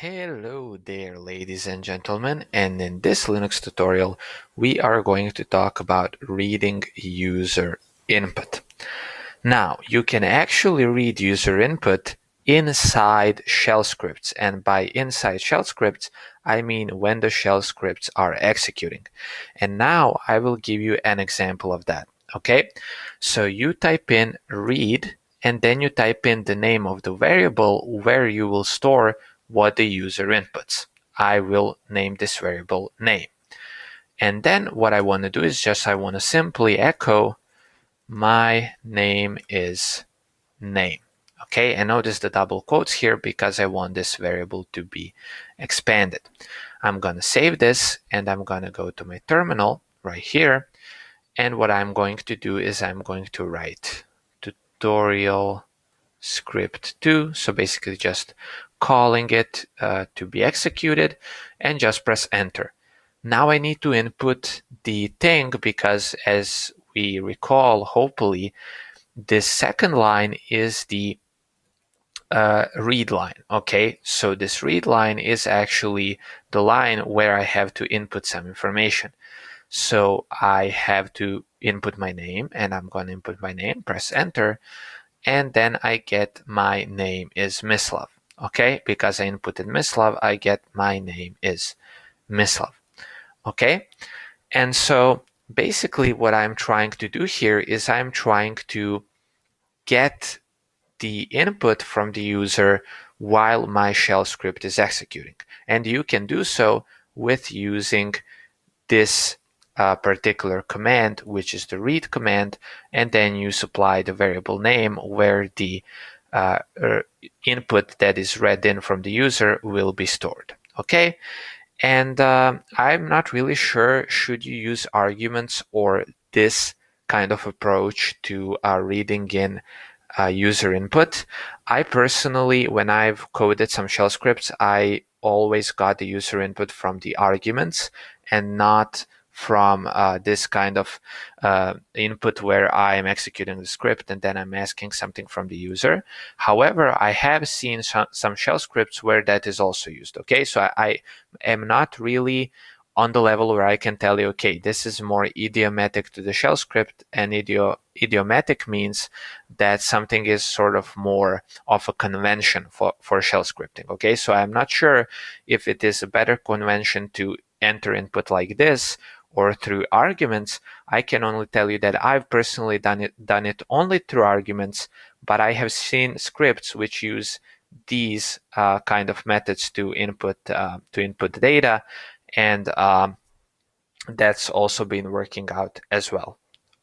Hello there, ladies and gentlemen, and in this Linux tutorial we are going to talk about reading user input. Now, you can actually read user input inside shell scripts, and by inside shell scripts I mean when the shell scripts are executing. And now I will give you an example of that. Okay, so you type in read and then you type in the name of the variable where you will store what the user inputs. I will name this variable name. And then what I want to do is I want to simply echo my name is name. Okay, and notice the double quotes here because I want this variable to be expanded. I'm going to save this and I'm going to go to my terminal right here. And what I'm going to do is I'm going to write tutorial script 2. So basically just calling it to be executed and just press enter. Now I need to input the thing because as we recall, hopefully, this second line is the read line. Okay, so this read line is actually the line where I have to input some information. So I have to input my name and I'm going to input my name, press enter, and then I get my name is Mislav. Okay, because I inputted Mislav, I get my name is Mislav. Okay, and so basically what I'm trying to do here is I'm trying to get the input from the user while my shell script is executing. And you can do so with using this particular command, which is the read command, and then you supply the variable name where the input that is read in from the user will be stored. Okay, and I'm not really sure should you use arguments or this kind of approach to reading in user input. I personally, when I've coded some shell scripts, I always got the user input from the arguments and not from this kind of input where I am executing the script and then I'm asking something from the user. However, I have seen some shell scripts where that is also used. Okay, so I am not really on the level where I can tell you, okay, this is more idiomatic to the shell script, and idiomatic means that something is sort of more of a convention for shell scripting. Okay, so I'm not sure if it is a better convention to enter input like this or through arguments. I can only tell you that I've personally done it only through arguments, but I have seen scripts which use these kind of methods to input data, and that's also been working out as well.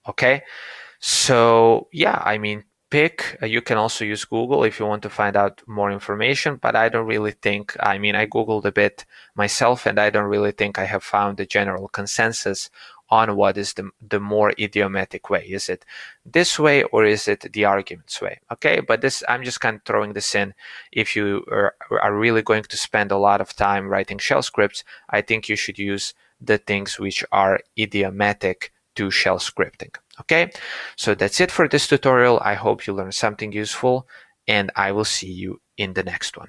Okay, so yeah, I mean, you can also use Google if you want to find out more information, but I don't really think, I mean, I Googled a bit myself and I don't really think I have found a general consensus on what is the more idiomatic way. Is it this way or is it the arguments way? Okay, but this, I'm just kind of throwing this in. If you are really going to spend a lot of time writing shell scripts, I think you should use the things which are idiomatic to shell scripting. Okay, so that's it for this tutorial. I hope you learned something useful, and I will see you in the next one.